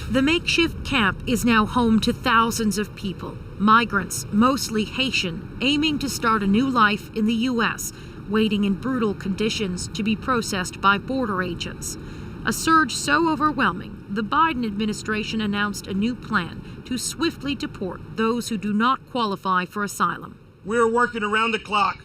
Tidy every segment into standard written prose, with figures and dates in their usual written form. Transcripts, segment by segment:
The makeshift camp is now home to thousands of people, migrants, mostly Haitian, aiming to start a new life in the U.S., waiting in brutal conditions to be processed by border agents. A surge so overwhelming, the Biden administration announced a new plan to swiftly deport those who do not qualify for asylum. We are working around the clock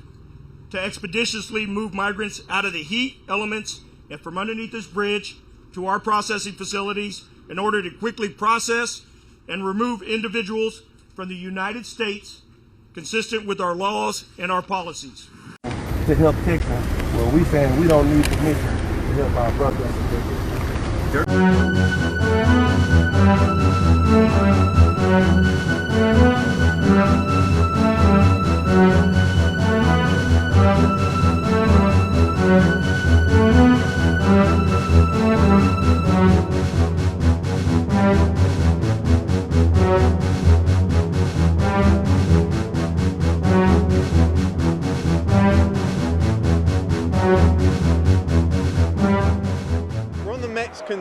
to expeditiously move migrants out of the heat elements and from underneath this bridge to our processing facilities in order to quickly process and remove individuals from the United States consistent with our laws and our policies. To help Texans, well, we saying we don't need permission to help our brothers.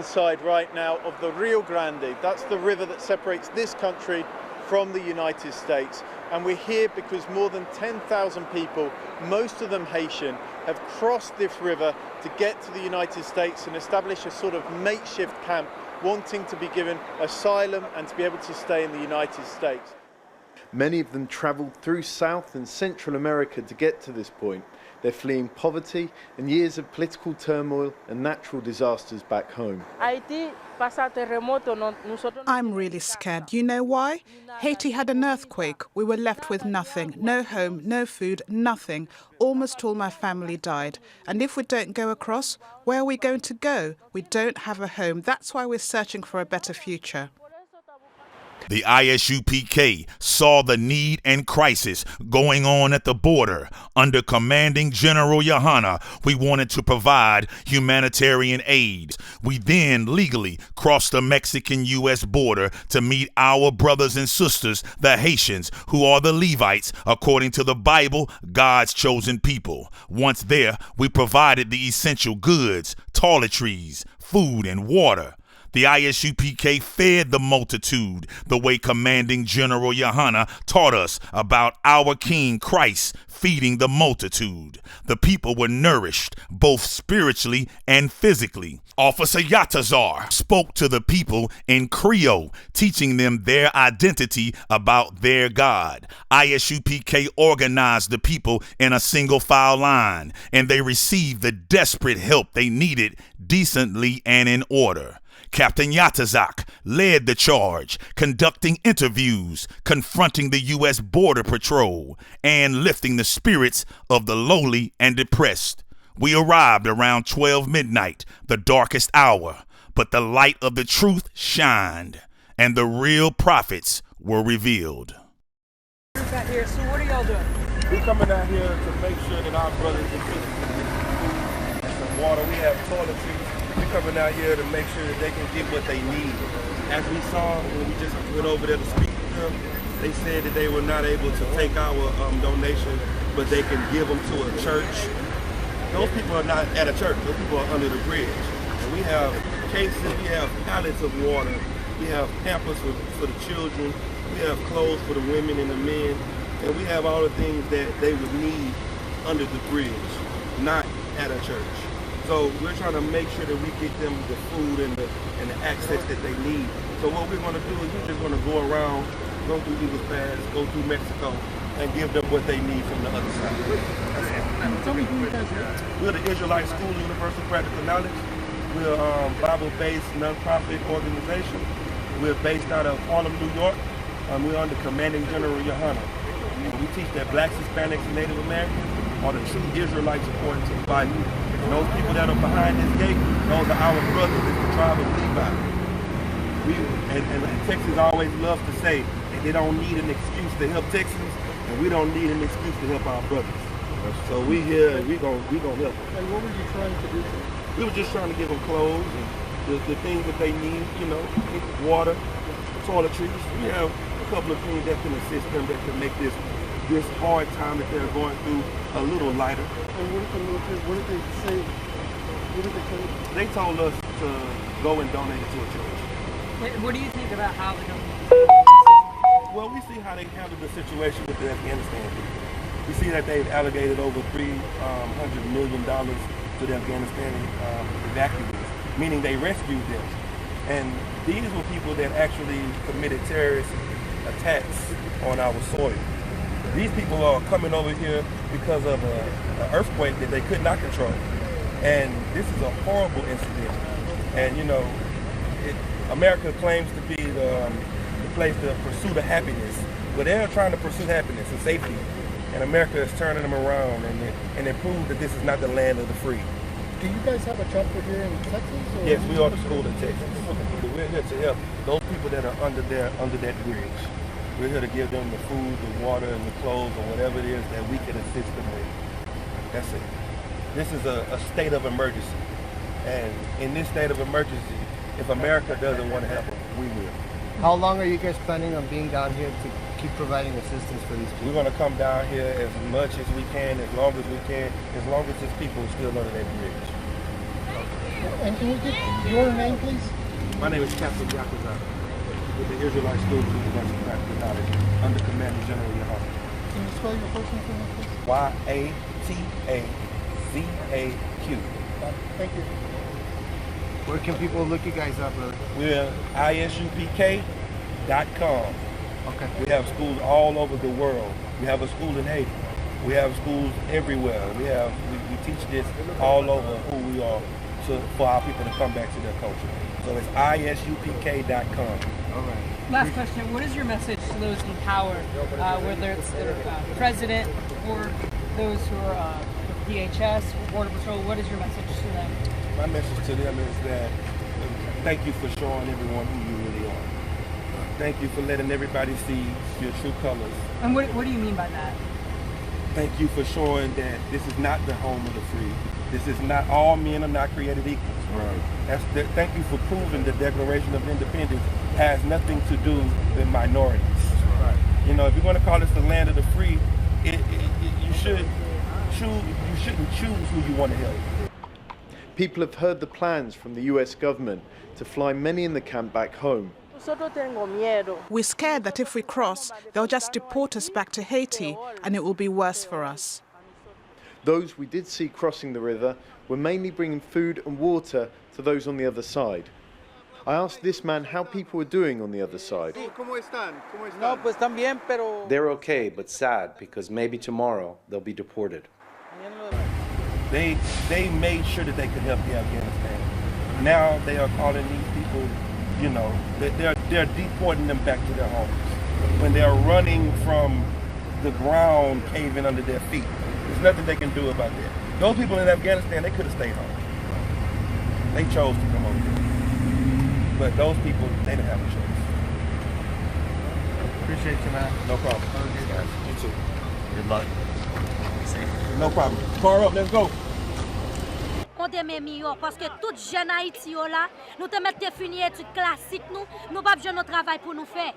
Side right now of the Rio Grande. That's the river that separates this country from the United States, and we're here because more than 10,000 people, most of them Haitian, have crossed this river to get to the United States and establish a sort of makeshift camp, wanting to be given asylum and to be able to stay in the United States. Many of them traveled through South and Central America to get to this point. They're fleeing poverty and years of political turmoil and natural disasters back home. I'm really scared. You know why? Haiti had an earthquake. We were left with nothing. No home, no food, nothing. Almost all my family died. And if we don't go across, where are we going to go? We don't have a home. That's why we're searching for a better future. The I.S.U.P.K. saw the need and crisis going on at the border. Under commanding Gen.Yahanna, we wanted to provide humanitarian aid. We then legally crossed the Mexican-U.S. border to meet our brothers and sisters, the Haitians, who are the Levites, according to the Bible, God's chosen people. Once there, we provided the essential goods, toiletries, food, and water. The I.S.U.P.K. fed the multitude the way commanding Gen.Yahanna taught us about our King Christ feeding the multitude. The people were nourished both spiritually and physically. Officer Yatazar spoke to the people in Creole, teaching them their identity about their God. I.S.U.P.K. organized the people in a single file line, and they received the desperate help they needed decently and in order. Captain Yatazak led the charge, conducting interviews, confronting the U.S. Border Patrol, and lifting the spirits of the lowly and depressed. We arrived around 12 midnight, the darkest hour, but the light of the truth shined, and the real prophets were revealed. Out here, so what are y'all doing? We're coming out here to make sure that our brothers and sisters can get some water. We have toiletries. We're coming out here to make sure that they can get what they need. As we saw when we just went over there to speak to them, they said that they were not able to take our donation, but they can give them to a church. Those people are not at a church. Those people are under the bridge. And we have cases, we have pallets of water, we have pampers for the children, we have clothes for the women and the men, and we have all the things that they would need under the bridge, not at a church. So we're trying to make sure that we get them the food and the access that they need. So what we're going to do is we're just going to go around, go through Eagles Pass, go through Mexico, and give them what they need from the other side. Tell me who you guys are. We're the Israelite School of Universal Practical Knowledge. We're a Bible-based nonprofit organization. We're based out of Harlem, New York. We're under commanding Gen.Yahanna. We teach that blacks, Hispanics, and Native Americans are the true Israelites according to the Bible. And those people that are behind this gate, those are our brothers, it's the tribe of Levi. And Texans always love to say that they don't need an excuse to help Texans, and we don't need an excuse to help our brothers. So we here, and we gonna help them. And what were you trying to do? We were just trying to give them clothes and the things that they need, you know, water, toiletries. We have a couple of things that can assist them, that can make this hard time that they're going through a little lighter. And what did they say? What did they tell you? They told us to go and donate it to a church. What do you think about how the government? Well, we see how they handled the situation with the Afghanistan people. We see that they've allocated over $300 million to the Afghanistan evacuees, meaning they rescued them. And these were people that actually committed terrorist attacks on our soil. These people are coming over here because of an earthquake that they could not control. And this is a horrible incident. And you know, America claims to be the place to pursue the happiness, but they're trying to pursue happiness and safety. And America is turning them around, and it proves that this is not the land of the free. Do you guys have a chapter here in Texas? Or? Yes, we are the school in Texas. We're here to help those people that are under that bridge. We're here to give them the food, the water, and the clothes, or whatever it is that we can assist them with. That's it. This is a state of emergency. And in this state of emergency, if America doesn't want to help them, we will. How long are you guys planning on being down here to keep providing assistance for these people? We're going to come down here as much as we can, as long as we can, as long as these people are still under that bridge. And can we get your name, please? My name is Captain Yahanna with the Israelite School of University of Practical Knowledge under Commander Gen.Yahanna. Can you spell your first name for me, please? Y-A-T-A-Z-A-Q. Thank you. Where can people look you guys up, brother? We're ISUPK.com. Okay. We have schools all over the world. We have a school in Haiti. We have schools everywhere. We teach this all over who we are for our people to come back to their culture. So it's ISUPK.com. All right. Last question. What is your message to those in power, whether it's the president or those who are with DHS or Border Patrol? What is your message to them? My message to them is that thank you for showing everyone who you really are. Thank you for letting everybody see your true colors. And what do you mean by that? Thank you for showing that this is not the home of the free. This is not, all men are not created equal. Right. Thank you for proving the Declaration of Independence has nothing to do with minorities. Right. You know, if you're going to call this the land of the free, you shouldn't choose who you want to help. People have heard the plans from the US government to fly many in the camp back home. We're scared that if we cross, they'll just deport us back to Haiti and it will be worse for us. Those we did see crossing the river were mainly bringing food and water to those on the other side. I asked this man how people were doing on the other side. They're okay, but sad because maybe tomorrow they'll be deported. They made sure that they could help the Afghanistan. Now they are calling these people, you know, they're deporting them back to their homes when they're running from the ground caving under their feet. There's nothing they can do about that. Those people in Afghanistan, they could have stayed home. They chose to come over here. But those people, they didn't have a choice. Appreciate you, man. No problem. Okay, guys. You too. Good luck. No problem. Car up, let's go. On te met mieux parce que tout jeune Haïti là, nous te mettons fini études classiques nous pas besoin de travail pour nous faire.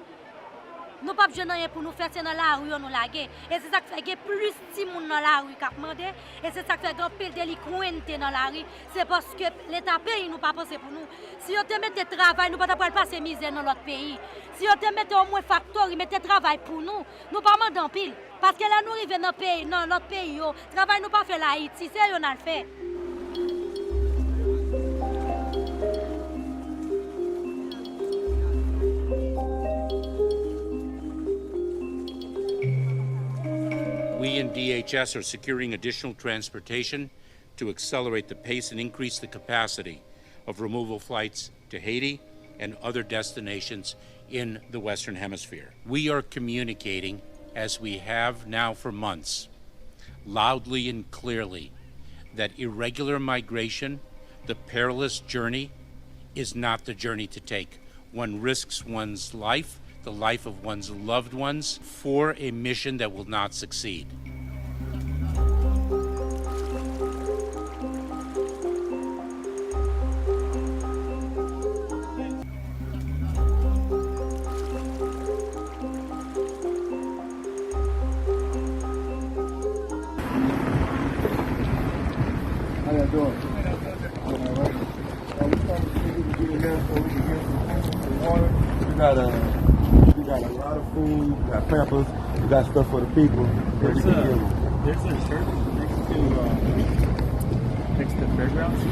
Nous pas besoin rien pour nous faire, c'est dans la rue nous laguer. Et c'est ça qui fait que plus de monde dans la rue qu'a demandé et c'est ça qui fait que pile délinquants dans la rue, c'est parce que l'état pays nous pas penser pour nous. Si on te mette travail, nous pas passer misère dans l'autre pays. Si on te mette au moins factory, mettez travail pour nous pas mandant en pile parce que là nous arriver dans pays, dans l'autre pays, travail nous pas fait la Haïti, c'est on a le fait. We in DHS are securing additional transportation to accelerate the pace and increase the capacity of removal flights to Haiti and other destinations in the Western Hemisphere. We are communicating, as we have now for months, loudly and clearly, that irregular migration, the perilous journey, is not the journey to take. One risks one's life, the life of one's loved ones, for a mission that will not succeed. How y'all doing? All right. We started to get again so we can get some water. We got a lot of food, we got pampers, we got stuff for the people. There's a church next to fairgrounds.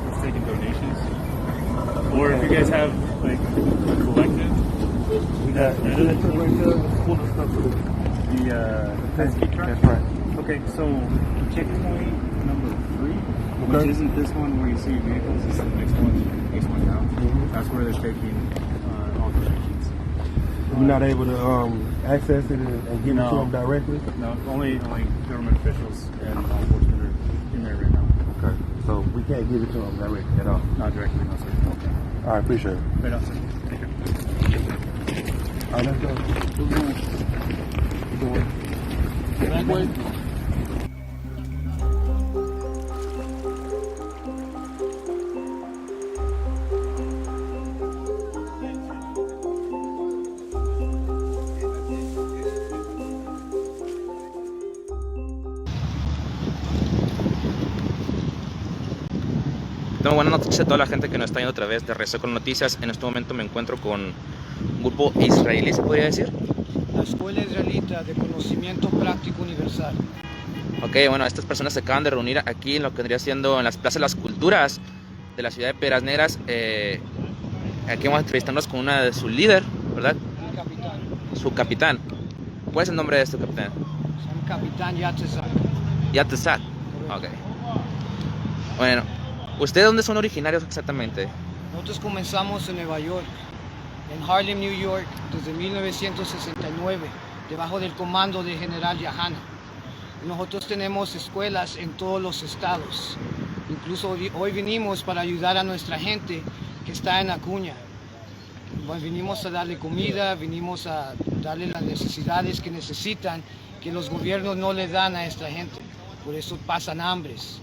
It's taking donations. Or if you guys have like a collective, We got right there, full of stuff for the pesky truck. That's right. Okay, so checkpoint number 3, which isn't this one where you see vehicles, it's the next one down. That's where they're taking all donations. We're not able to access it and give it to them directly? No, only government officials and law enforcement are in there right now. Okay, so we can't give it to them directly at all? Not directly, no sir. Okay. All right, appreciate it. Right on, sir. Take care. All right, let's go. That way. No, buenas noches a toda la gente que nos está viendo a través de Rezo con Noticias. En este momento me encuentro con un grupo israelí, ¿se podría decir? La Escuela Israelita de Conocimiento Práctico Universal. Ok, bueno, estas personas se acaban de reunir aquí en lo que vendría siendo en las Plazas de las Culturas de la ciudad de Piedras Negras. Aquí vamos a entrevistarnos con una de su líder, ¿verdad? El capitán. Su capitán. ¿Cuál es el nombre de este capitán? Se llama Capitán Yatesak. Yatesak. Ok. Bueno, ¿ustedes dónde son originarios exactamente? Nosotros comenzamos en Nueva York, en Harlem, New York, desde 1969, debajo del comando del general Yahanna. Nosotros tenemos escuelas en todos los estados. Incluso hoy vinimos para ayudar a nuestra gente que está en Acuña. Vinimos a darle comida, vinimos a darle las necesidades que necesitan, que los gobiernos no le dan a esta gente. Por eso pasan hambres.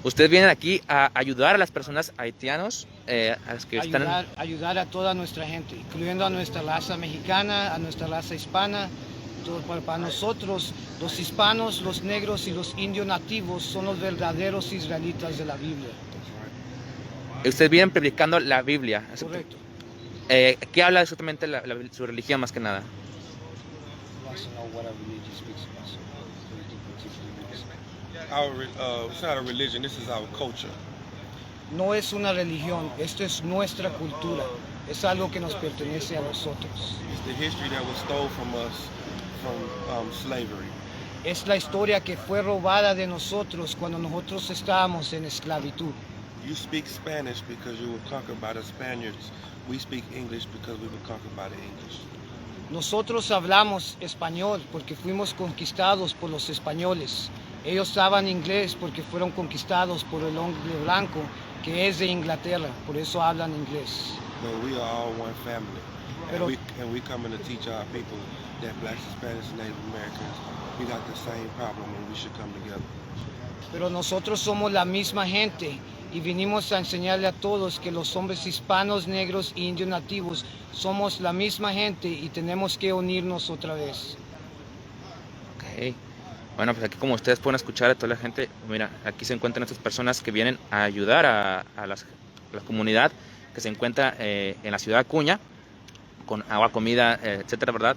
¿Ustedes vienen aquí a ayudar a las personas haitianos? A las que ayudar a toda nuestra gente, incluyendo a nuestra raza mexicana, a nuestra raza hispana. Para nosotros, los hispanos, los negros y los indios nativos son los verdaderos israelitas de la Biblia. Ustedes vienen predicando la Biblia. Correcto. ¿Qué habla exactamente su religión más que nada? It's not a religion, this is our culture. No es una religión, esto es nuestra cultura. Es algo que nos pertenece a nosotros. It's the history that was stole from us from slavery. Es la historia que fue robada de nosotros cuando nosotros estábamos en esclavitud. You speak Spanish because you were conquered by the Spaniards. We speak English because we were conquered by the English. Nosotros hablamos español porque fuimos conquistados por los españoles. Ellos hablan inglés porque fueron conquistados por el hombre blanco que es de Inglaterra, por eso hablan inglés. But we are all one family. Pero, and we coming to teach our people that blacks, Hispanics, and Native Americans, we got the same problem and we should come together. Pero nosotros somos la misma gente y vinimos a enseñarle a todos que los hombres hispanos, negros e indios nativos somos la misma gente y tenemos que unirnos otra vez. Ok. Bueno, pues aquí como ustedes pueden escuchar a toda la gente, mira, aquí se encuentran estas personas que vienen a ayudar a la comunidad que se encuentra en la ciudad de Acuña, con agua, comida, etcétera, ¿verdad?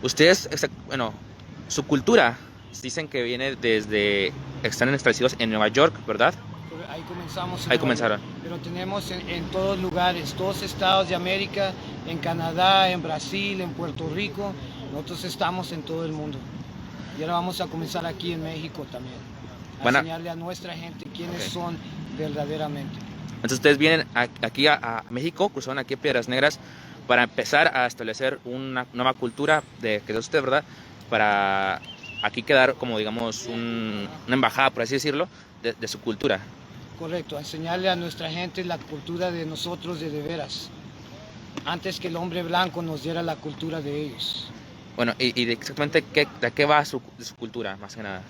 Ustedes, bueno, su cultura, dicen que viene desde, están establecidos en Nueva York, ¿verdad? Ahí comenzamos. Ahí comenzaron. Pero tenemos en todos lugares, todos estados de América, en Canadá, en Brasil, en Puerto Rico, nosotros estamos en todo el mundo. Y ahora vamos a comenzar aquí en México también, a enseñarle a nuestra gente quiénes son verdaderamente. Entonces ustedes vienen aquí a México, cruzaron aquí a Piedras Negras para empezar a establecer una nueva cultura que es usted, ¿verdad? Para aquí quedar como, digamos, una embajada, por así decirlo, de su cultura. Correcto, a enseñarle a nuestra gente la cultura de nosotros de veras, antes que el hombre blanco nos diera la cultura de ellos. Bueno, y de exactamente de qué va su cultura, más que nada.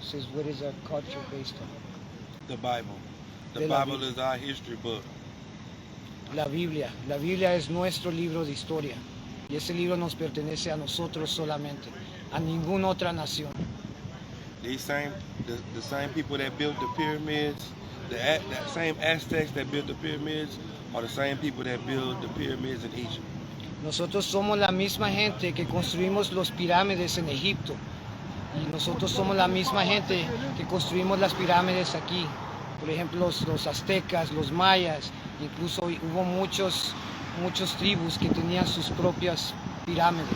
Says, what is our culture based on? The Bible. The Bible is our history book. La Biblia es nuestro libro de historia. Y ese libro nos pertenece a nosotros solamente, a ninguna otra nación. The same people that built the pyramids, that same Aztecs that built the pyramids are the same people that build the pyramids in Egypt. Nosotros somos la misma gente que construimos los pirámides en Egipto. Y nosotros somos la misma gente que construimos las pirámides aquí. Por ejemplo, los aztecas, los mayas, incluso hubo muchos tribus que tenían sus propias pirámides.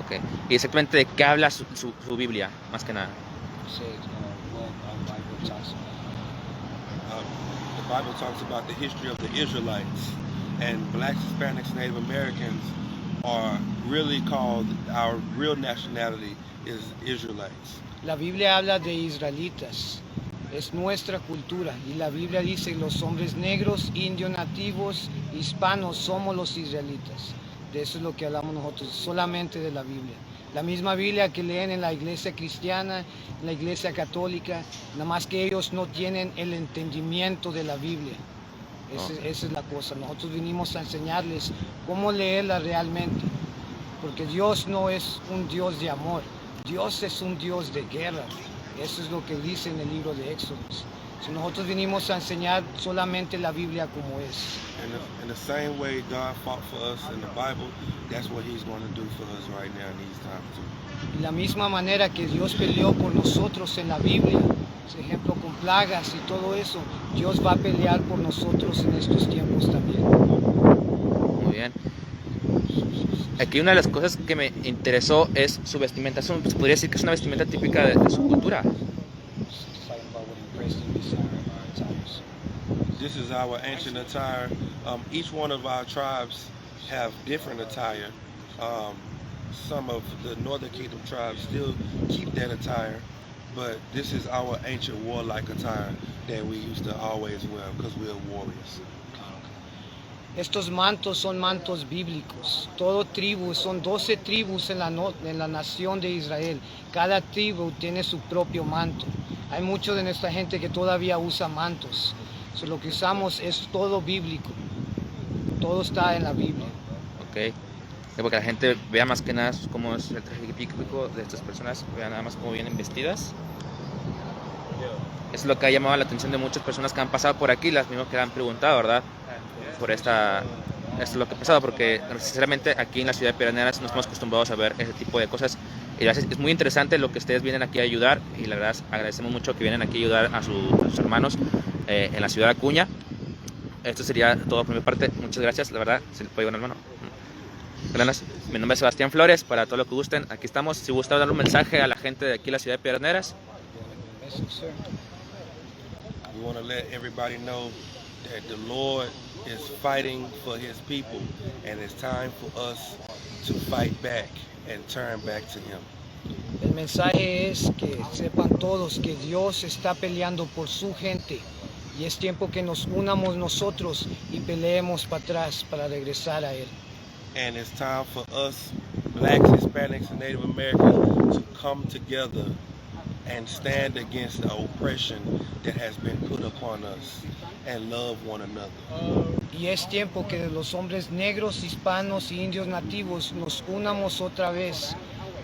Ok. ¿Y exactamente de qué habla su Biblia, más que nada? The Bible talks about the history of the Israelites, and blacks, Hispanics, Native Americans are really called, our real nationality is Israelites. La Biblia habla de israelitas, es nuestra cultura, y la Biblia dice los hombres negros, indios, nativos, hispanos somos los israelitas. De eso es lo que hablamos nosotros, solamente de la Biblia. La misma Biblia que leen en la iglesia cristiana, en la iglesia católica, nada más que ellos no tienen el entendimiento de la Biblia. Esa es la cosa. Nosotros vinimos a enseñarles cómo leerla realmente. Porque Dios no es un Dios de amor. Dios es un Dios de guerra. Eso es lo que dice en el libro de Éxodo. Nosotros vinimos a enseñar solamente la Biblia como es. In the same way God fought for us in the Bible, that's what He's going to do for us right now in these times too. De la misma manera que Dios peleó por nosotros en la Biblia, por ejemplo con plagas y todo eso, Dios va a pelear por nosotros en estos tiempos también. Muy bien. Aquí una de las cosas que me interesó es su vestimenta. Se podría decir que es una vestimenta típica de su cultura. This is our ancient attire. Each one of our tribes have different attire. Some of the Northern Kingdom tribes still keep that attire, but this is our ancient warlike attire that we used to always wear because we're warriors. Estos mantos son mantos bíblicos. Todo tribu, son 12 tribus en la nación de Israel. Cada tribu tiene su propio manto. Hay mucho de nuestra gente que todavía usa mantos. Lo que usamos es todo bíblico. Todo está en la Biblia. Ok. Porque la gente vea más que nada cómo es el traje típico de estas personas, vea nada más cómo vienen vestidas. Es lo que ha llamado la atención de muchas personas que han pasado por aquí, las mismas que han preguntado, ¿verdad? Por esto es lo que ha pasado, porque sinceramente aquí en la ciudad de Piraneras no estamos acostumbrados a ver ese tipo de cosas. Y es muy interesante lo que ustedes vienen aquí a ayudar, y la verdad agradecemos mucho que vienen aquí a ayudar a sus hermanos en la ciudad de Acuña. Esto sería todo por mi parte. Muchas gracias, la verdad, se le puede llevar una mano. Gracias. Mi nombre es Sebastián Flores, para todo lo que gusten, aquí estamos. Si gusta dar un mensaje a la gente de aquí en la ciudad de Piraneras. We want to let everybody know that the Lord is fighting for His people, and it's time for us to fight back and turn back to Him. El mensaje es que sepan todos que Dios está peleando por su gente, y es tiempo que nos unamos nosotros y peleemos para atrás para regresar a Él. And it's time for us, blacks, Hispanics, and Native Americans, to come together and stand against the oppression that has been put upon us and love one another. Y es tiempo que los hombres negros, hispanos y indios nativos nos unamos otra vez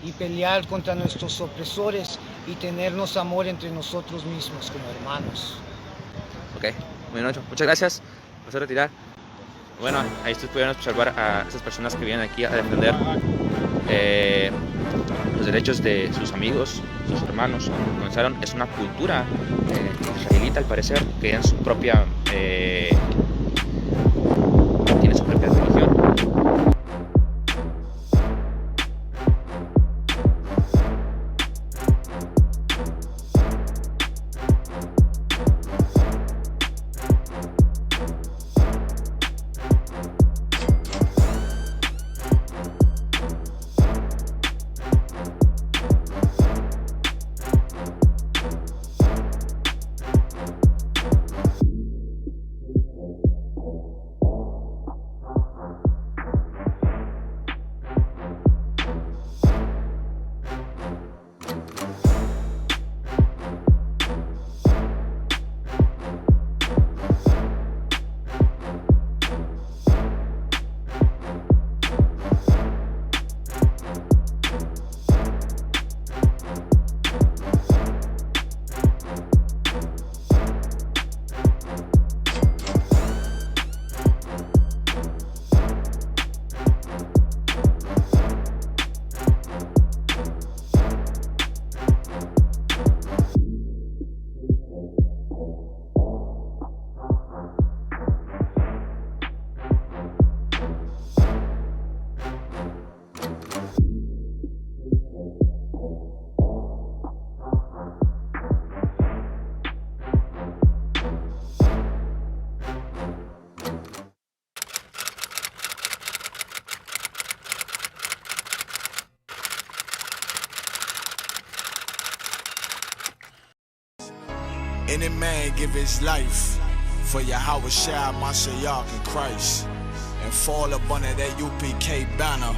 y pelear contra nuestros opresores y tenernos amor entre nosotros mismos como hermanos. Ok, muy bien, muchas gracias. Vamos a retirar. Bueno, ahí ustedes pudieron observar a esas personas que vienen aquí a defender los derechos de sus amigos, sus hermanos. Comenzaron, es una cultura israelita al parecer, que tiene su propia religión. Any man give his life for Yahweh Shai, Mashiach, and Christ, and fall up under that UPK banner.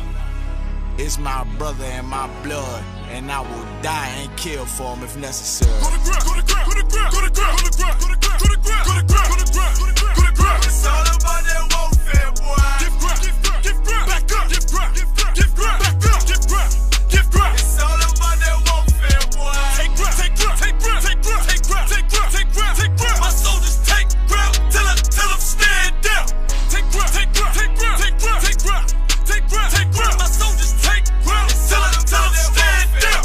It's my brother and my blood, and I will die and kill for him if necessary. Go to ground, go to ground, go to ground, go to ground, go to ground, go to ground, go to ground, go to ground, go to ground, go to ground. It's all about that warfare, boy. Give ground, give ground, give ground, back up, give ground, give ground, give ground, back up, give ground, give ground. It's all about that warfare, boy. Take ground, take ground, take ground, take ground, take ground, take ground, take ground, take ground. My soldiers take ground till them stand down. Take ground, take ground, take ground, take ground, take ground, take ground, take ground. My soldiers take ground till them stand down.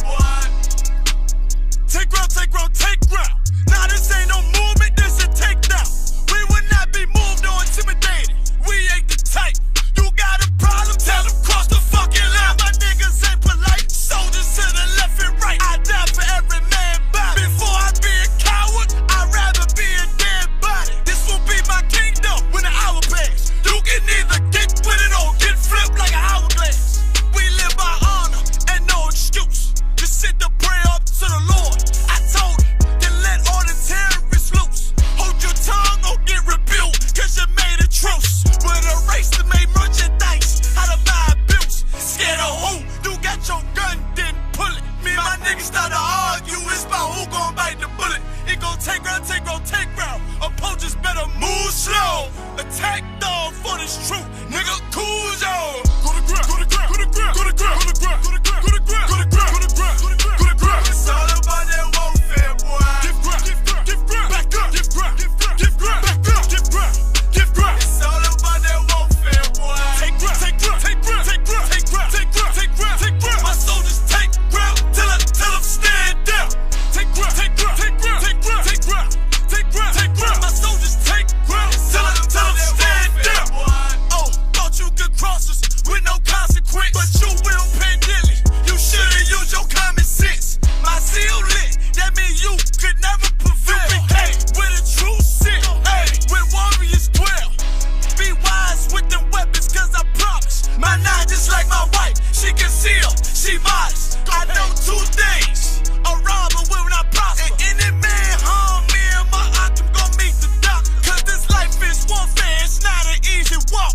Take ground, take ground, take ground. Nah, this ain't no movement, this a takedown. We will not be moved or intimidated. We ain't the type. You got a problem, tell them cross the fucking line. My niggas ain't polite. Soldiers to the left and right. I die for every man body. Before I be a coward, I'd rather be a dead body. This will be my kingdom when the hour pass. You can either get with it or get flipped like an hourglass. We live by honor and no excuse. Just sit to pray up to the Lord. I told him, then let all the terrorists loose. Hold your tongue or get rebuked, cause you made a truce. With a race that made merchandise out of my abuse. Scared of who? You got your gun, then pull it. Me and my niggas start to argue, it's about who gon' bite the bullet. It gon' take round, take round, take round. Opponents better move slow. Attack dog for this truth, nigga, cool yo. Go to ground, go to ground, go to ground, go to ground, go to ground, go to ground, go to ground, go to ground, go to ground, go to ground, go to ground. It's all about that warfare, boy. Give ground, give ground, give ground, back up, give ground, give ground, give ground, back up, give ground, give ground. It's all about that warfare, boy. Take ground, take ground, take ground, take ground, take ground, take ground, take ground, take ground. My soldiers take ground till them stand down. Take ground, take ground, take ground, take ground, take ground, take ground, take ground. My soldiers take ground till them stand down. Oh, thought you could cross us with no consequence, but you will pay dearly. You should've used your common sense. My seal lit, that means you could never prevail. Hey, with a true sit, hey, when warriors dwell. Be wise with them weapons, cause I promise. My nine just like my wife, she concealed, she modest. I know two things, a robber will not prosper. And any man harm me and my octave gon' meet the doctor. Cause this life is warfare, it's not an easy walk.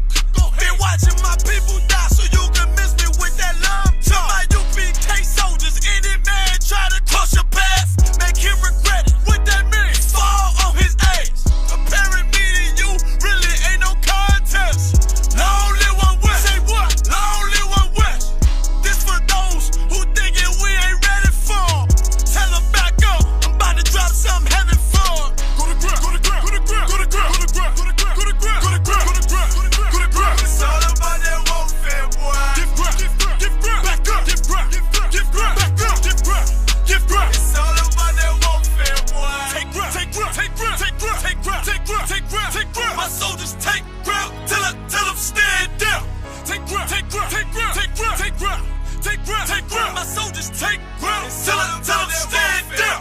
Been watching my people die, so you can miss me with that love talk. My U.P.K soldiers, any man try to cross your path, make him regret it. What that mean? Fall on his ass. Comparing me to you really ain't no contest. Long live one West. Say what? Long live one West. This for those who thinking we ain't ready for. Tell them back up. I'm about to drop something heavy for. Go to ground, go to ground, go to ground, go to ground, go to ground, go to ground, go to ground, go to ground, go to ground, go to ground. It's all about that warfare, boy. Give ground, give ground, give ground, back up, give ground, give ground, give ground, back up, give ground, give ground. It's all about that warfare, boy. Take ground, take ground, take ground, take ground, take ground, take ground, take ground, take ground. My soldiers take ground till them stand down. Take ground, take ground, take ground, take ground, take ground, take ground, take ground. My soldiers take ground till them stand down.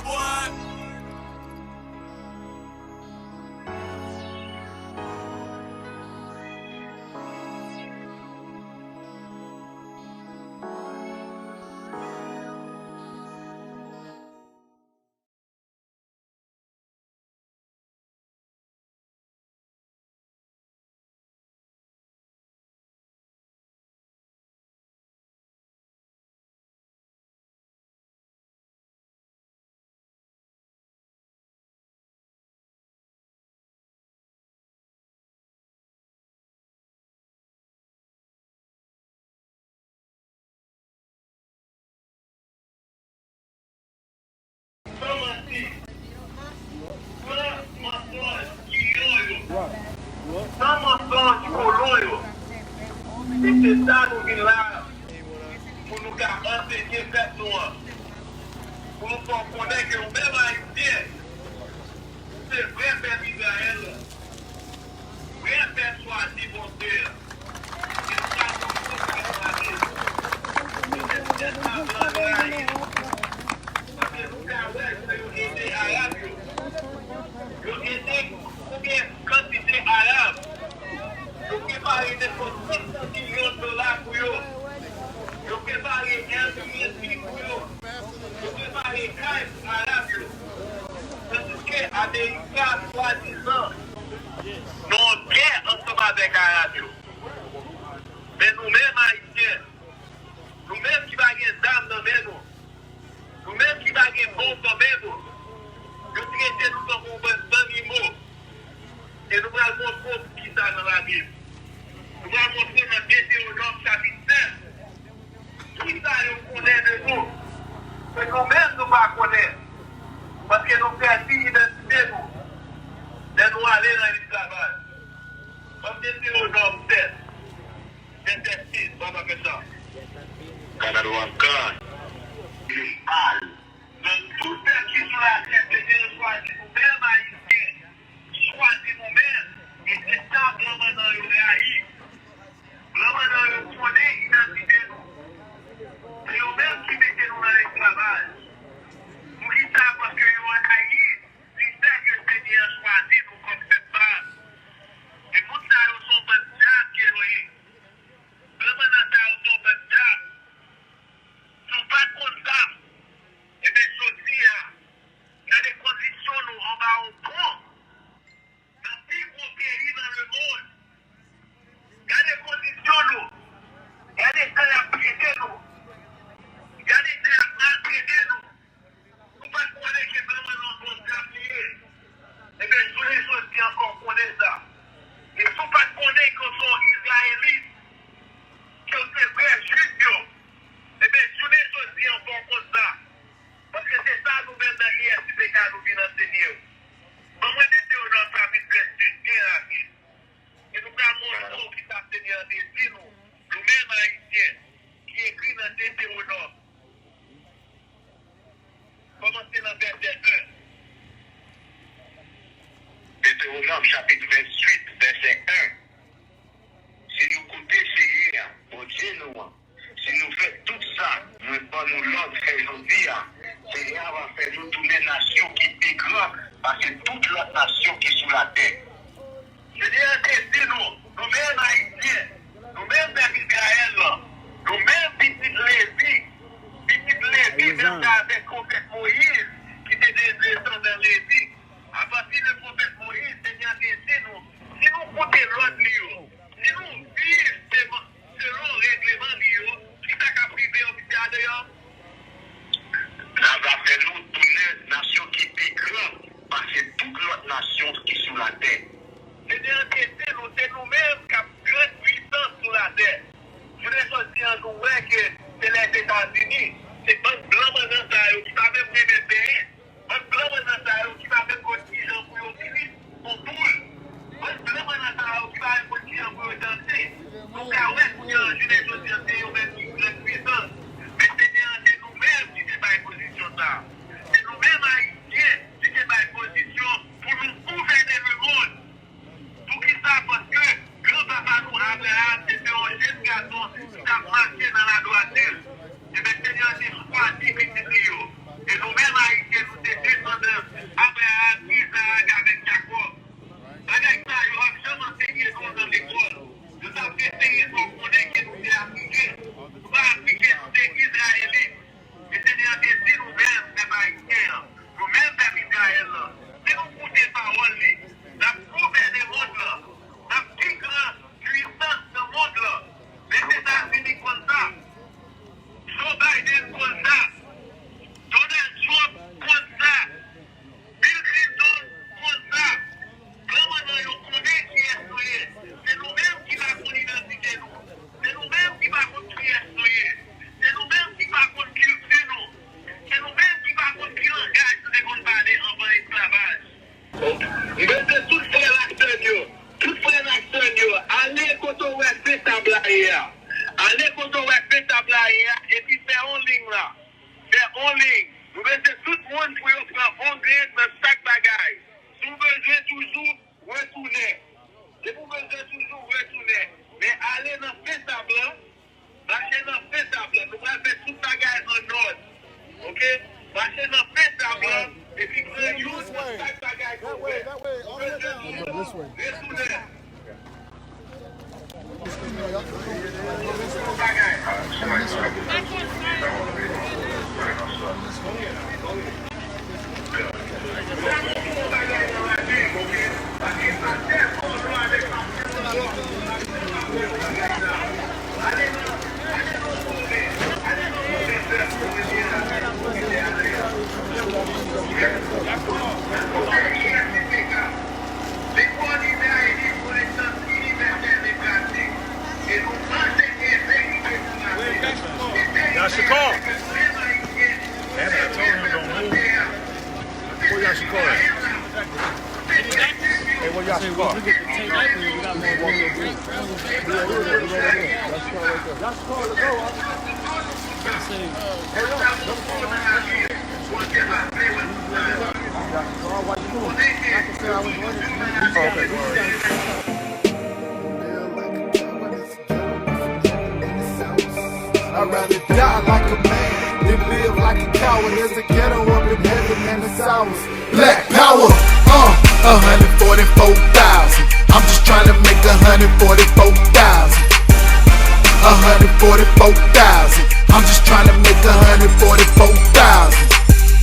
Esse Estado vir lá, por não acabar de ter pessoa, por não poder que o meu ainda, você vê para Israel, vê a pessoa de você, que está com o que você está falando aí, mas nunca vai eu entender árabe, eu entendo porque quantidade árabe. Eu que parei depois de $5 milhões por eu que parei entre minhas filhas eu que parei cais arábios, tanto que a avec Arabes. Mais nous-mêmes, Haïtiens, nous-mêmes qui baguons d'âme dans nous, nous-mêmes qui baguons bombe dans nous, nous traitons nous comme des animaux. Et nous allons montrer qui ça dans la Bible. Nous allons montrer dans Deutéronome chapitre 9. Qui ça nous connaît de nous? Que nous-mêmes nous ne connaissons pas. Parce que nous perdons l'identité nous. De nous aller dans l'esclavage. Comme Deutéronome 7. Verset 6, on va faire ça. Canada encore. Il parle. De tout ce qui est sur la terre, Dieu choisit nous-mêmes haïtiens. Choisit nous-mêmes. Et c'est ça, blanc maintenant, il est haï. Blanc maintenant, il connaît l'identité nous. C'est nous-mêmes qui mettez nous dans l'esclavage. Pour qui ça, parce que nous en haï, c'est ça que le Seigneur choisit nous comme cette base. Et pour ça, nous sommes pas de diable qui est loin. Blanc maintenant, nous sommes pas de diable. Nous ne sommes pas contre ça. Et bien, je dis, il y a des conditions, nous, en bas au pont. Dans le plus gros pays dans le monde. Il y a des conditions, nous. Il y a des temps à prêter, nous. Il y a des temps à maltraiter, nous. Nous ne pouvons pas connaître que vraiment nous sommes appuyés. Et bien, tous les choses qui encore connaissent ça. Et ne sont pas connaître qu'on sont Israélites, qu'on sont vrais juifs. Et bien, tous les choses qui encore comme ça. Parce que c'est ça nous-mêmes dans I.S.U.P.K nous venons enseigner. Comment Deutéronome chapitre 28, bien rapide. Et nous avons un mot qui s'enseigne en défi, nous-mêmes haïtiens, qui écrit dans Deutéronome. Commencez dans verset 1. Deutéronome chapitre 28, verset 1. Si nous coûtons Seigneur, pour Dieu nous, si nous faisons tout ça, nous nous l'autre fait aujourd'hui, Seigneur va faire nous tourner nation qui est plus grande, parce que toute l'autre nation qui est sur la terre. Seigneur, c'est nous-mêmes haïtiens, nous-mêmes d'Israël, nous-mêmes petits Lévi, même avec le prophète Moïse, qui était des descendants Lévi. À partir du prophète Moïse, Seigneur, c'est nous. Si nous comptons l'autre livre, si nous vivons selon le règlement livre, qui t'a qu'à priver officiel d'ailleurs, ça va faire nous tourner nation qui est plus grande, parce que toute l'autre nation qui est sur la terre. Seigneur, c'est nous-mêmes qui avons grande puissance sur la terre. Je voulais sortir en nous que c'est les États-Unis, c'est un blanc maintenant qui va même les pays, un blanc maintenant qui va même continuer pour utiliser son boule, un blanc maintenant qui va même continuer pour danser. Donc, pour y a une chose c'est même qui grande puissance. Mais Seigneur, c'est nous-mêmes qui sommes dans position ça. C'est nous-mêmes haïtiens qui sommes dans position pour nous gouverner le monde. Pour qui ça? Parce que grand-papa nous, Abraham, c'était un jeune garçon qui a marché dans la droiture. Et bien, Seigneur, c'est choisi petit. Et nous-mêmes haïtiens, nous sommes descendants Abraham, Isaac, avec Jacob. Avec ça, il n'y aura jamais enseigné dans l'école. Nous avons essayé de connaître que nous sommes appliqués. Nous avons appliqué, nous sommes Israélites. Et Seigneur, c'est nous-mêmes, les haïtiens, nous-mêmes, les Israël. Si nous écoutons les paroles, la prouvée des mondes là, la plus grande puissance du monde là, les États-Unis comme ça, Joe Biden comme ça, Donald Trump comme ça, Bill Clinton comme ça, comment nous connaissons qui est soyez, c'est nous-mêmes qui va identifier nous, c'est nous-mêmes qui va construire soyez, c'est nous-mêmes qui va cultiver nous, c'est nous-mêmes qui va construire langage de qu'on parle avant esclavage. Mais tout frère l'acteur, allez quand on va faire table là, allez quand on va faire table là, et puis faire en ligne là, faire en ligne. Nous mettons tout le monde pour prendre en grain dans chaque bagaille. Si vous besoin toujours retourner, si vous besoin toujours retourner, mais allez dans faire table là, marchez dans faire table là, nous allons faire toute bagaille en ordre, ok? Marchez dans faire table là, et puis prenez une chaque bagaille qu'on fait. Retourner. take that clear. We got more room to drink. That's called to go, huh? I'd rather die like a man than live like a coward. There's a ghetto up in heaven and it's ours. Black power, 144,000. I'm just trying to make 144,000. 144,000. I'm just trying to make 144,000.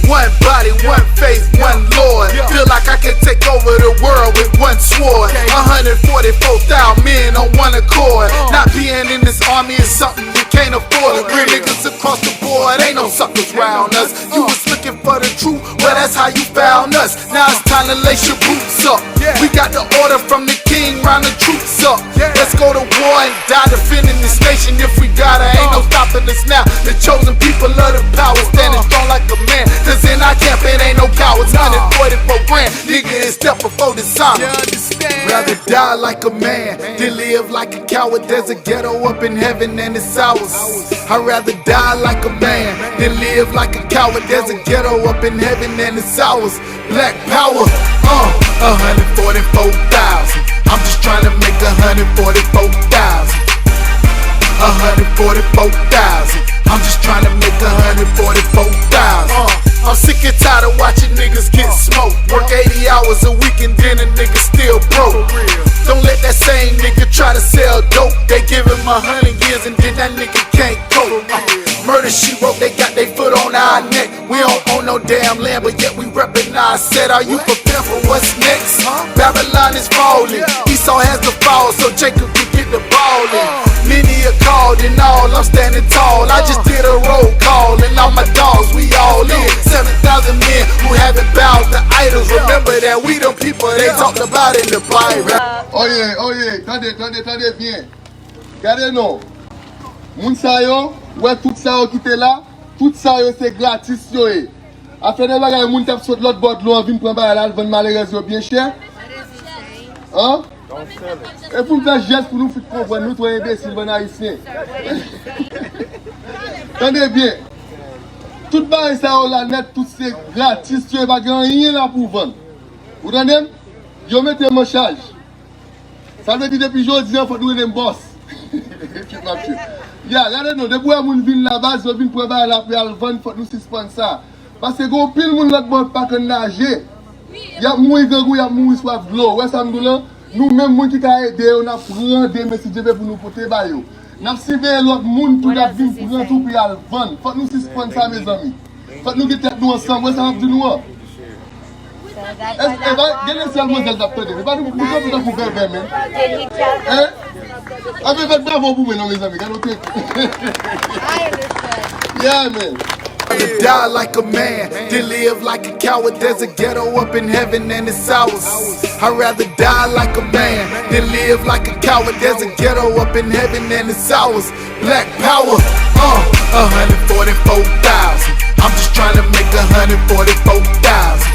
One body, one faith, one Lord. Feel like I can take over the world with one sword. 144,000 men on one accord. Not being in this army is something you can't afford. Real niggas across the board, ain't no suckers round us. You was looking for the truth, well that's how you found us. Now it's time to lace your boots up. We got the order from the king, round the troops up. Let's go to war and die defending this nation if we gotta. Ain't no stopping us now. The chosen people of the power, standing strong like a man. Cause in our camp it ain't no cowards. 144 grand, nigga, and step before dishonor. Rather die like a man than live like a coward. There's a ghetto up in heaven and it's ours. I'd rather die like a man than live like a coward. There's a ghetto up in heaven and it's ours. Black power, 144,000. I'm just trying to make 144,000. 144,000. I'm just trying to make 144,000. I'm sick and tired of watching niggas get smoked. Work 80 hours a week and then a nigga still broke. Don't let that same nigga try to sell dope. They give him 100 years and then that nigga can't cope. Murder she wrote, they got their foot on our neck. We don't own no damn land, but yet we reppin' our set. Are you prepared for what's next? Babylon is falling, Esau has to fall so Jacob can get the ball in. Many are called and all, I'm standing tall. I just did a roll call and all my dogs, we all in. 7,000 men who haven't bowed to idols. Remember that we the people they talked about in the Bible. Oye, tendez bien. Gardez non. Moun sa yo, ouais tout ça yo qui était là, tout ça yo c'est gratis yo. Après des bagages moun tap saute l'autre bord de l'eau, vinn prendre là, vendre malheureuse yo bien cher. Hein? Et pour faire geste pour nous faire comprendre nous toi imbécile bon haïtien. Tendez bien. Tout bagage ça yo là net tout c'est gratis, tu pas grand rien là pour vendre. Vous entendez? Yo mettez mon charge. Ça veut dire depuis aujourd'hui, il faut nous donner un boss. Regardez nous, depuis que nous venons là-bas, nous venons pour la vendre, faut nous suspendre ça. Parce que quand pile moun l'autre bord pas qu'on nager. Il y a mourir gangou, il y a mourir soif de l'eau. Ouais ça nous là, nous même moun qui t'a aidé, on a prendre des messages pour nous porter ba yo. N'a suivi l'autre moun tout la vie pour tout pour la vendre. Faut nous suspendre ça mes amis. Faut nous get nous ensemble, ouais ça va dire nous. Est-ce que vous seulement des acteurs de pas nous pour faire même hein avec votre bravo pour mes amis yeah man. Rather die like a man than live like a coward. There's a ghetto up in heaven and it's ours. I'd rather die like a man than live like a coward. There's a ghetto up in heaven and it's ours. Black power, 144,000. I'm just trying to make 144,000.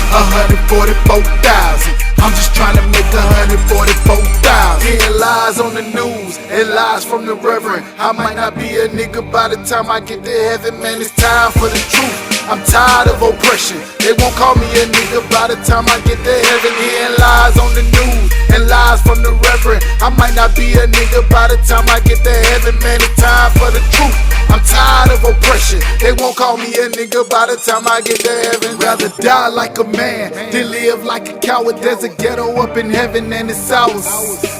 144,000. I'm just trying to make 144,000. Hearing lies on the news and lies from the reverend. I might not be a nigga by the time I get to heaven, man. It's time for the truth. I'm tired of oppression. They won't call me a nigga by the time I get to heaven. Hearing lies on the news and lies from the reverend. I might not be a nigga by the time I get to heaven, man. It's time for the truth. I'm tired of oppression. They won't call me a nigga by the time I get to heaven. Rather die like a man than live like a coward. There's a ghetto up in heaven and it's ours.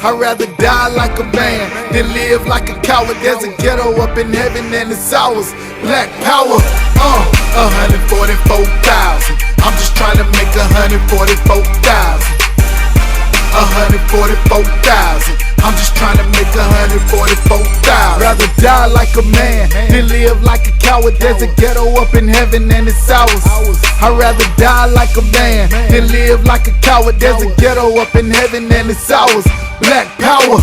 I'd rather die like a man than live like a coward. There's a ghetto up in heaven and it's ours. Black power, 144,000. I'm just trying to make 144,000. 144,000. I'm just trying to make 144,000. Rather die like a man than live like a coward. There's a ghetto up in heaven and it's ours. I'd rather die like a man than live like a coward. There's a ghetto up in heaven and it's ours. Black power.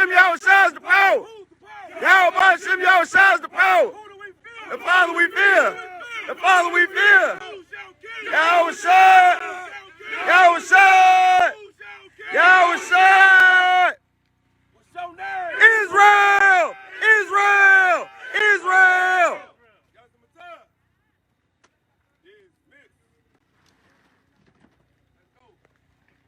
Hashem Yahushua is the power. Yahweh Hashem Yahushua is the power. The Father we fear. The Father we fear. Yahushua. Yahushua. Yahushua. Israel. Israel. Israel.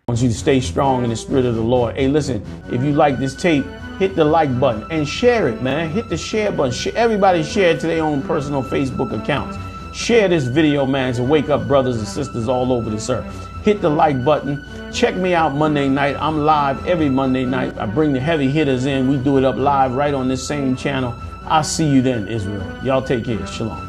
I want you to stay strong in the spirit of the Lord. Hey, listen, if you like this tape, hit the like button and share it, man. Hit the share button. Everybody share it to their own personal Facebook accounts. Share this video, man, to wake up brothers and sisters all over this earth. Hit the like button. Check me out Monday night. I'm live every Monday night. I bring the heavy hitters in. We do it up live right on this same channel. I'll see you then, Israel. Y'all take care. Shalom.